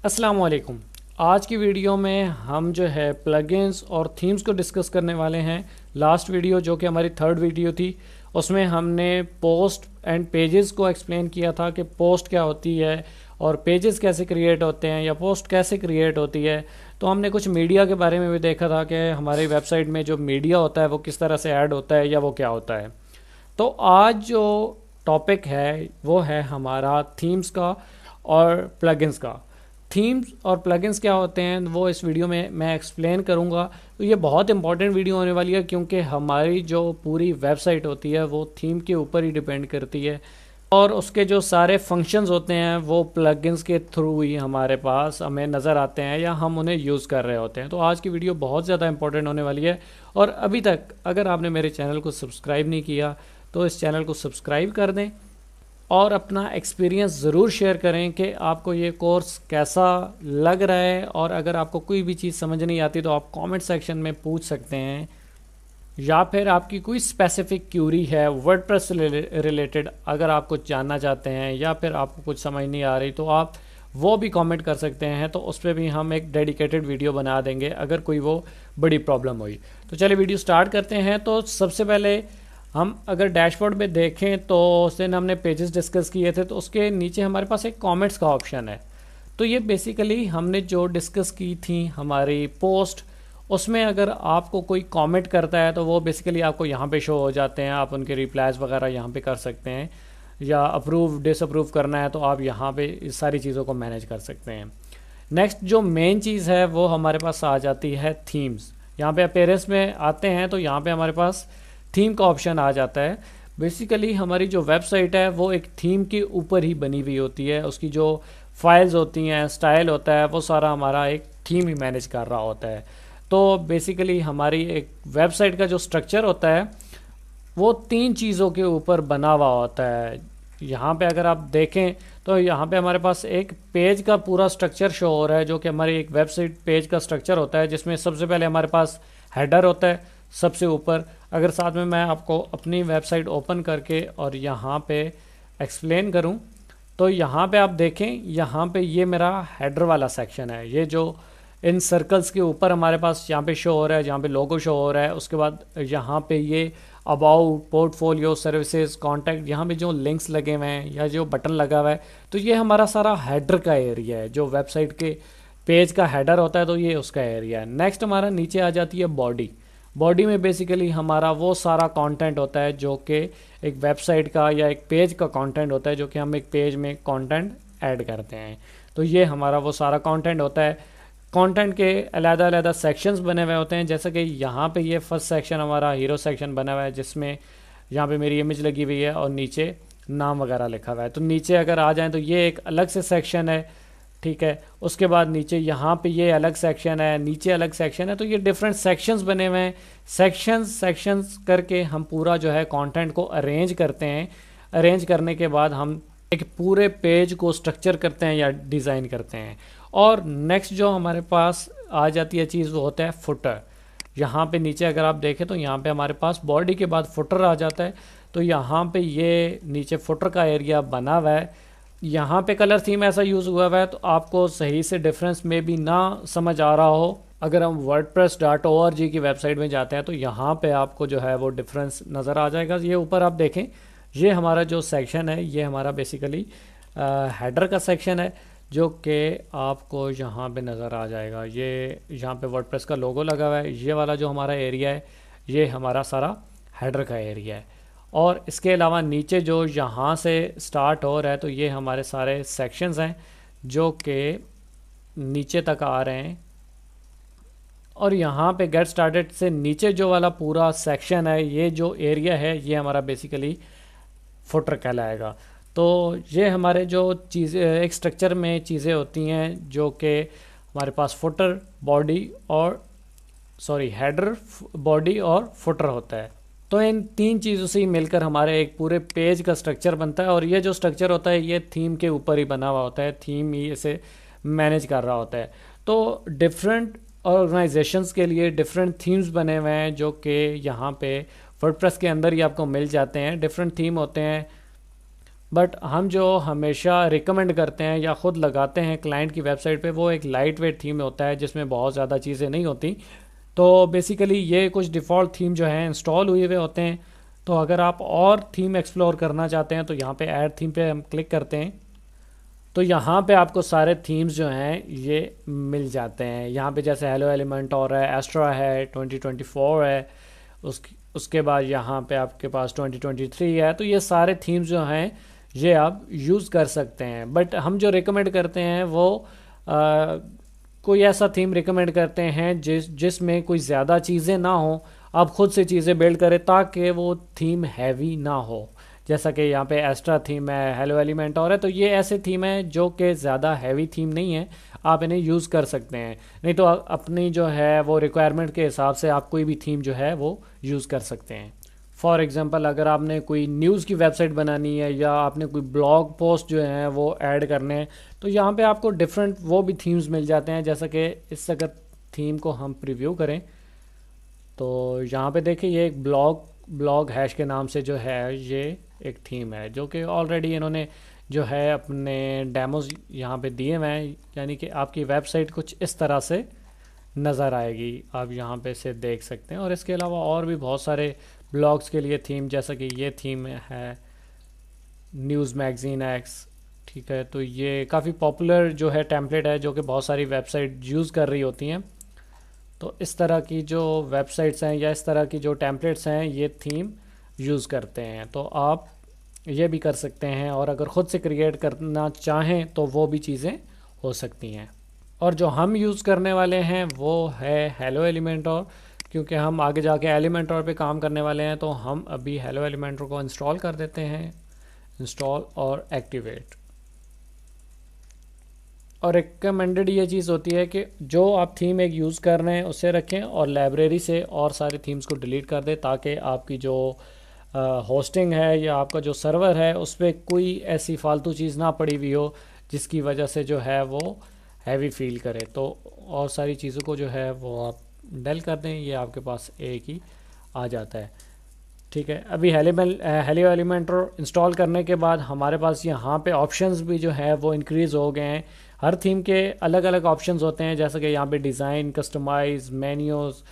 अस्सलाम वालेकुम। आज की वीडियो में हम जो है प्लगइन्स और थीम्स को डिस्कस करने वाले हैं। लास्ट वीडियो जो कि हमारी थर्ड वीडियो थी उसमें हमने पोस्ट एंड पेजेस को एक्सप्लेन किया था कि पोस्ट क्या होती है और पेजेस कैसे क्रिएट होते हैं या पोस्ट कैसे क्रिएट होती है। तो हमने कुछ मीडिया के बारे में भी देखा था कि हमारी वेबसाइट में जो मीडिया होता है वो किस तरह से ऐड होता है या वो क्या होता है। तो आज जो टॉपिक है वो है हमारा थीम्स का और प्लगइन्स का। थीम्स और प्लगइन्स क्या होते हैं वो इस वीडियो में मैं एक्सप्लेन करूंगा। तो ये बहुत इंपॉर्टेंट वीडियो होने वाली है क्योंकि हमारी जो पूरी वेबसाइट होती है वो थीम के ऊपर ही डिपेंड करती है और उसके जो सारे फंक्शंस होते हैं वो प्लगइन्स के थ्रू ही हमारे पास हमें नज़र आते हैं या हम उन्हें यूज़ कर रहे होते हैं। तो आज की वीडियो बहुत ज़्यादा इंपॉर्टेंट होने वाली है और अभी तक अगर आपने मेरे चैनल को सब्सक्राइब नहीं किया तो इस चैनल को सब्सक्राइब कर दें और अपना एक्सपीरियंस ज़रूर शेयर करें कि आपको ये कोर्स कैसा लग रहा है। और अगर आपको कोई भी चीज़ समझ नहीं आती तो आप कमेंट सेक्शन में पूछ सकते हैं या फिर आपकी कोई स्पेसिफिक क्यूरी है वर्डप्रेस रिलेटेड अगर आप कुछ जानना चाहते हैं या फिर आपको कुछ समझ नहीं आ रही तो आप वो भी कमेंट कर सकते हैं। तो उस पर भी हम एक डेडिकेटेड वीडियो बना देंगे अगर कोई वो बड़ी प्रॉब्लम हुई। तो चलिए वीडियो स्टार्ट करते हैं। तो सबसे पहले हम अगर डैशबोर्ड में देखें तो उस दिन हमने पेजेस डिस्कस किए थे तो उसके नीचे हमारे पास एक कमेंट्स का ऑप्शन है। तो ये बेसिकली हमने जो डिस्कस की थी हमारी पोस्ट उसमें अगर आपको कोई कमेंट करता है तो वो बेसिकली आपको यहाँ पे शो हो जाते हैं। आप उनके रिप्लाईज वगैरह यहाँ पे कर सकते हैं या अप्रूव डिसअप्रूव करना है तो आप यहाँ पे इस सारी चीज़ों को मैनेज कर सकते हैं। नेक्स्ट जो मेन चीज़ है वो हमारे पास आ जाती है थीम्स। यहाँ पे अपीयरेंस में आते हैं तो यहाँ पे हमारे पास थीम का ऑप्शन आ जाता है। बेसिकली हमारी जो वेबसाइट है वो एक थीम के ऊपर ही बनी हुई होती है। उसकी जो फाइल्स होती हैं स्टाइल होता है वो सारा हमारा एक थीम ही मैनेज कर रहा होता है। तो बेसिकली हमारी एक वेबसाइट का जो स्ट्रक्चर होता है वो 3 चीज़ों के ऊपर बना हुआ होता है। यहाँ पे अगर आप देखें तो यहाँ पे हमारे पास एक पेज का पूरा स्ट्रक्चर शो हो रहा है जो कि हमारी एक वेबसाइट पेज का स्ट्रक्चर होता है जिसमें सबसे पहले हमारे पास हेडर होता है सबसे ऊपर। अगर साथ में मैं आपको अपनी वेबसाइट ओपन करके और यहाँ पे एक्सप्लेन करूँ तो यहाँ पे आप देखें यहाँ पे ये मेरा हेडर वाला सेक्शन है। ये जो इन सर्कल्स के ऊपर हमारे पास यहाँ पे शो हो रहा है जहाँ पे लोगो शो हो रहा है। उसके बाद यहाँ पे ये अबाउट पोर्टफोलियो सर्विसेज कॉन्टैक्ट यहाँ पे जो लिंक्स लगे हुए हैं या जो बटन लगा हुआ है तो ये हमारा सारा हेडर का एरिया है। जो वेबसाइट के पेज का हेडर होता है तो ये उसका एरिया है। नेक्स्ट हमारा नीचे आ जाती है बॉडी। बॉडी में बेसिकली हमारा वो सारा कंटेंट होता है जो कि एक वेबसाइट का या एक पेज का कंटेंट होता है जो कि हम एक पेज में कंटेंट ऐड करते हैं। तो ये हमारा वो सारा कंटेंट होता है। कंटेंट के अलग-अलग सेक्शंस बने हुए होते हैं जैसे कि यहाँ पे ये फर्स्ट सेक्शन हमारा हीरो सेक्शन बना हुआ है जिसमें यहाँ पे मेरी इमेज लगी हुई है और नीचे नाम वगैरह लिखा हुआ है। तो नीचे अगर आ जाएँ तो ये एक अलग से सेक्शन है, ठीक है। उसके बाद नीचे यहाँ पे ये अलग सेक्शन है, नीचे अलग सेक्शन है। तो ये डिफरेंट सेक्शंस बने हुए हैं। सेक्शंस करके हम पूरा जो है कंटेंट को अरेंज करते हैं। अरेंज करने के बाद हम एक पूरे पेज को स्ट्रक्चर करते हैं या डिज़ाइन करते हैं। और नेक्स्ट जो हमारे पास आ जाती है चीज़ वो होता है फुटर। यहाँ पे नीचे अगर आप देखें तो यहाँ पे हमारे पास बॉडी के बाद फुटर आ जाता है। तो यहाँ पे ये नीचे फुटर का एरिया बना हुआ है। यहाँ पे कलर थीम ऐसा यूज़ हुआ है तो आपको सही से डिफरेंस में भी ना समझ आ रहा हो। अगर हम wordpress.org की वेबसाइट में जाते हैं तो यहाँ पे आपको जो है वो डिफरेंस नज़र आ जाएगा। ये ऊपर आप देखें ये हमारा जो सेक्शन है ये हमारा बेसिकली हेडर का सेक्शन है जो कि आपको यहाँ पे नज़र आ जाएगा। ये यहाँ पे वर्डप्रेस का लोगो लगा हुआ है। ये वाला जो हमारा एरिया है ये हमारा सारा हेडर का एरिया है। और इसके अलावा नीचे जो यहाँ से स्टार्ट हो रहा है तो ये हमारे सारे सेक्शंस हैं जो कि नीचे तक आ रहे हैं। और यहाँ पे गेट स्टार्टेड से नीचे जो वाला पूरा सेक्शन है ये जो एरिया है ये हमारा बेसिकली फुटर कहलाएगा। तो ये हमारे जो चीज़ें एक स्ट्रक्चर में चीज़ें होती हैं जो कि हमारे पास फुटर बॉडी और हेडर बॉडी और फुटर होता है। तो इन 3 चीज़ों से ही मिलकर हमारे एक पूरे पेज का स्ट्रक्चर बनता है। और ये जो स्ट्रक्चर होता है ये थीम के ऊपर ही बना हुआ होता है। थीम ही इसे मैनेज कर रहा होता है। तो डिफरेंट ऑर्गेनाइजेशंस के लिए डिफरेंट थीम्स बने हुए हैं जो कि यहाँ पे वर्डप्रेस के अंदर ही आपको मिल जाते हैं। डिफरेंट थीम होते हैं बट हम जो हमेशा रिकमेंड करते हैं या ख़ुद लगाते हैं क्लाइंट की वेबसाइट पे, वो एक लाइट वेट थीम होता है जिसमें बहुत ज़्यादा चीज़ें नहीं होती। तो बेसिकली ये कुछ डिफ़ॉल्ट थीम जो हैं इंस्टॉल हुए हुए होते हैं। तो अगर आप और थीम एक्सप्लोर करना चाहते हैं तो यहाँ पे ऐड थीम पे हम क्लिक करते हैं, तो यहाँ पे आपको सारे थीम्स जो हैं ये मिल जाते हैं। यहाँ पे जैसे हेलो एलिमेंट और है, एस्ट्रा है, 2024 है, उसके बाद यहाँ पे आपके पास 2023 है। तो ये सारे थीम्स जो हैं ये आप यूज़ कर सकते हैं। बट हम जो रिकमेंड करते हैं वो कोई ऐसा थीम रिकमेंड करते हैं जिसमें कोई ज़्यादा चीज़ें ना हो, आप खुद से चीज़ें बिल्ड करें ताकि वो थीम हैवी ना हो। जैसा कि यहाँ पे एस्ट्रा थीम है, हेलो एलिमेंट और है, तो ये ऐसे थीम है जो कि ज़्यादा हैवी थीम नहीं है, आप इन्हें यूज़ कर सकते हैं। नहीं तो अपनी जो है वो रिक्वायरमेंट के हिसाब से आप कोई भी थीम जो है वो यूज़ कर सकते हैं। फॉर एग्ज़ाम्पल अगर आपने कोई न्यूज़ की वेबसाइट बनानी है या आपने कोई ब्लॉग पोस्ट जो हैं वो ऐड करने हैं, तो यहाँ पे आपको डिफरेंट वो भी थीम्स मिल जाते हैं। जैसा कि इस अगर थीम को हम प्रीव्यू करें तो यहाँ पे देखिए ये एक ब्लॉग हैश के नाम से जो है ये एक थीम है जो कि ऑलरेडी इन्होंने जो है अपने डेमोज यहाँ पे दिए हुए हैं। यानी कि आपकी वेबसाइट कुछ इस तरह से नज़र आएगी, आप यहाँ पे से देख सकते हैं। और इसके अलावा और भी बहुत सारे ब्लॉग्स के लिए थीम, जैसा कि ये थीम है न्यूज़ मैगज़ीन एक्स, ठीक है। तो ये काफ़ी पॉपुलर जो है टेम्पलेट है जो कि बहुत सारी वेबसाइट यूज़ कर रही होती हैं। तो इस तरह की जो वेबसाइट्स हैं या इस तरह की जो टेम्पलेट्स हैं ये थीम यूज़ करते हैं। तो आप ये भी कर सकते हैं, और अगर ख़ुद से क्रिएट करना चाहें तो वो भी चीज़ें हो सकती हैं। और जो हम यूज़ करने वाले हैं वो है हेलो एलिमेंटोर, क्योंकि हम आगे जाके एलिमेंटोर पे काम करने वाले हैं। तो हम अभी हेलो एलिमेंटोर को इंस्टॉल कर देते हैं, इंस्टॉल और एक्टिवेट। और रिकमेंडेड ये चीज़ होती है कि जो आप थीम एक यूज़ कर रहे हैं उसे रखें और लाइब्रेरी से और सारी थीम्स को डिलीट कर दें, ताकि आपकी जो होस्टिंग है या आपका जो सर्वर है उस पर कोई ऐसी फालतू चीज़ ना पड़ी हुई हो जिसकी वजह से जो है वो हैवी फील करे। तो और सारी चीज़ों को जो है वो आप डल कर दें, ये आपके पास एक ही आ जाता है, ठीक है। अभी हेलो एलिमेंटर इंस्टॉल करने के बाद हमारे पास यहाँ पे ऑप्शंस भी जो है वो इंक्रीज़ हो गए हैं। हर थीम के अलग अलग ऑप्शंस होते हैं, जैसे कि यहाँ पे design, customise, menus,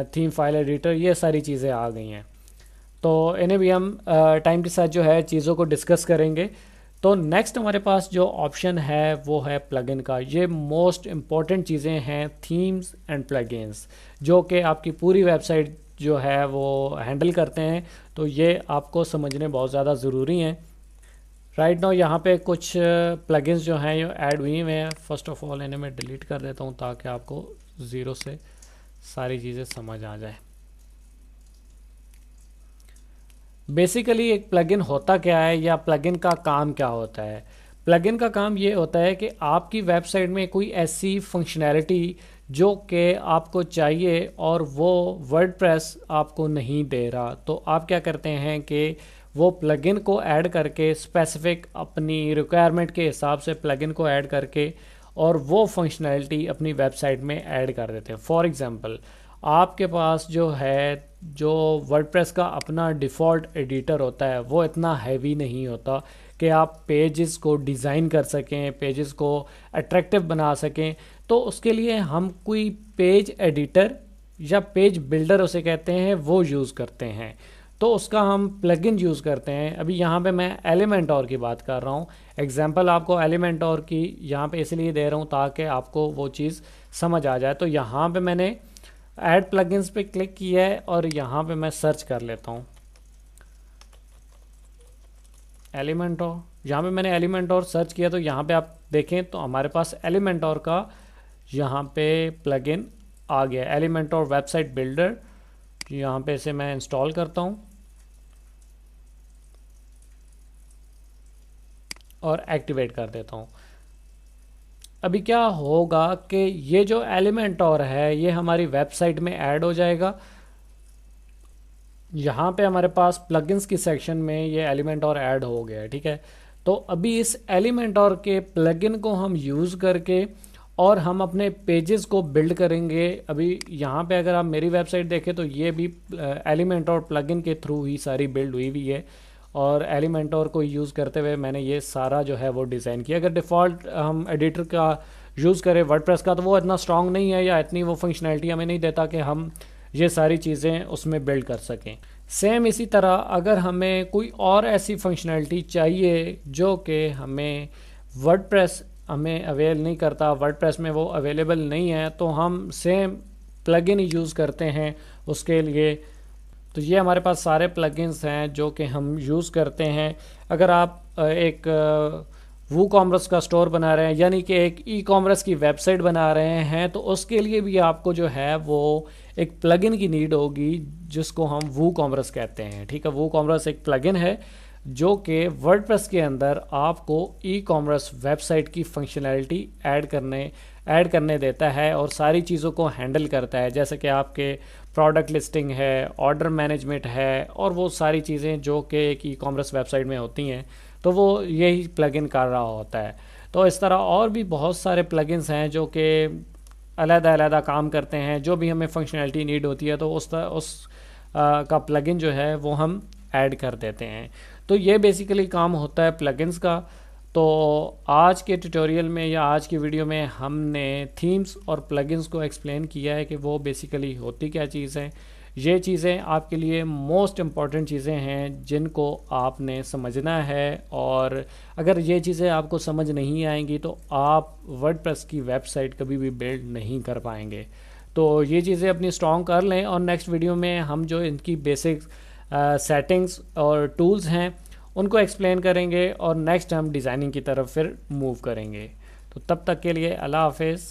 theme file editor, ये सारी चीज़ें आ गई हैं। तो इन्हें भी हम टाइम के साथ जो है चीज़ों को डिस्कस करेंगे। तो नेक्स्ट हमारे पास जो ऑप्शन है वो है प्लगइन का। ये मोस्ट इम्पॉर्टेंट चीज़ें हैं थीम्स एंड प्लगइन्स, जो कि आपकी पूरी वेबसाइट जो है वो हैंडल करते हैं। तो ये आपको समझने बहुत ज़्यादा ज़रूरी हैं। राइट नाउ यहाँ पे कुछ प्लगइन्स जो हैं ये ऐड हुई हुए हैं। फर्स्ट ऑफ ऑल इन्हें मैं डिलीट कर देता हूँ ताकि आपको ज़ीरो से सारी चीज़ें समझ आ जाए। बेसिकली एक प्लगइन होता क्या है या प्लगइन का काम क्या होता है? प्लगइन का काम ये होता है कि आपकी वेबसाइट में कोई ऐसी फंक्शनैलिटी जो कि आपको चाहिए और वो वर्डप्रेस आपको नहीं दे रहा, तो आप क्या करते हैं कि वो प्लगइन को ऐड करके स्पेसिफिक अपनी रिक्वायरमेंट के हिसाब से प्लगइन को ऐड करके और वो फंक्शनैलिटी अपनी वेबसाइट में ऐड कर देते हैं। फॉर एग्जांपल आपके पास जो है जो वर्डप्रेस का अपना डिफ़ॉल्ट एडिटर होता है वो इतना हैवी नहीं होता कि आप पेजेस को डिज़ाइन कर सकें, पेजेस को अट्रैक्टिव बना सकें। तो उसके लिए हम कोई पेज एडिटर या पेज बिल्डर उसे कहते हैं वो यूज़ करते हैं। तो उसका हम प्लगइन यूज़ करते हैं। अभी यहाँ पे मैं एलिमेंटोर की बात कर रहा हूँ। एग्जांपल आपको एलिमेंटोर की यहाँ पे इसलिए दे रहा हूँ ताकि आपको वो चीज़ समझ आ जाए। तो यहाँ पे मैंने ऐड प्लगइन्स पे क्लिक किया है और यहाँ पे मैं सर्च कर लेता हूँ एलिमेंटोर। यहाँ पे मैंने एलिमेंटोर सर्च किया तो यहाँ पे आप देखें तो हमारे पास एलिमेंटोर का यहाँ पे प्लगइन आ गया, एलिमेंटोर वेबसाइट बिल्डर। यहाँ पे इसे मैं इंस्टॉल करता हूँ और एक्टिवेट कर देता हूँ। अभी क्या होगा कि ये जो एलिमेंटोर है ये हमारी वेबसाइट में ऐड हो जाएगा। यहाँ पे हमारे पास प्लगइन्स की सेक्शन में ये एलिमेंटोर ऐड हो गया है, ठीक है। तो अभी इस एलिमेंटोर के प्लगइन को हम यूज़ करके और हम अपने पेजेस को बिल्ड करेंगे। अभी यहाँ पे अगर आप मेरी वेबसाइट देखें तो ये भी एलिमेंटोर प्लगइन के थ्रू ही सारी बिल्ड हुई है। और एलिमेंटोर को यूज़ करते हुए मैंने ये सारा जो है वो डिज़ाइन किया। अगर डिफ़ॉल्ट हम एडिटर का यूज़ करें वर्डप्रेस का तो वो इतना स्ट्रॉन्ग नहीं है या इतनी वो फंक्शनैलिटी हमें नहीं देता कि हम ये सारी चीज़ें उसमें बिल्ड कर सकें। सेम इसी तरह अगर हमें कोई और ऐसी फंक्शनैलिटी चाहिए जो कि हमें वर्डप्रेस हमें अवेल नहीं करता, वर्डप्रेस में वो अवेलेबल नहीं है, तो हम सेम प्लगइन यूज़ करते हैं उसके लिए। तो ये हमारे पास सारे प्लगइन्स हैं जो कि हम यूज़ करते हैं। अगर आप एक वू कॉमर्स का स्टोर बना रहे हैं, यानी कि एक ई कॉमर्स की वेबसाइट बना रहे हैं, तो उसके लिए भी आपको जो है वो एक प्लगइन की नीड होगी जिसको हम वू कॉमर्स कहते हैं। ठीक है, वू कॉमर्स एक प्लगइन है जो कि वर्डप्रेस के अंदर आपको ई कॉमर्स वेबसाइट की फंक्शनैलिटी ऐड करने देता है और सारी चीज़ों को हैंडल करता है, जैसे कि आपके प्रोडक्ट लिस्टिंग है, ऑर्डर मैनेजमेंट है और वो सारी चीज़ें जो कि एक ई कॉमर्स वेबसाइट में होती हैं, तो वो यही प्लगइन कर रहा होता है। तो इस तरह और भी बहुत सारे प्लगइन्स हैं जो कि अलग-अलग काम करते हैं। जो भी हमें फंक्शनैलिटी नीड होती है तो उस का प्लगइन जो है वो हम ऐड कर देते हैं। तो ये बेसिकली काम होता है प्लगइन्स का। तो आज के ट्यूटोरियल में या आज की वीडियो में हमने थीम्स और प्लगइन्स को एक्सप्लेन किया है कि वो बेसिकली होती क्या चीज़ है। ये चीज़ें आपके लिए मोस्ट इम्पॉर्टेंट चीज़ें हैं जिनको आपने समझना है, और अगर ये चीज़ें आपको समझ नहीं आएंगी तो आप वर्डप्रेस की वेबसाइट कभी भी बिल्ड नहीं कर पाएंगे। तो ये चीज़ें अपनी स्ट्रॉन्ग कर लें और नेक्स्ट वीडियो में हम जो इनकी बेसिक सेटिंग्स और टूल्स हैं उनको एक्सप्लेन करेंगे और नेक्स्ट हम डिज़ाइनिंग की तरफ फिर मूव करेंगे। तो तब तक के लिए अल्लाह हाफिज़।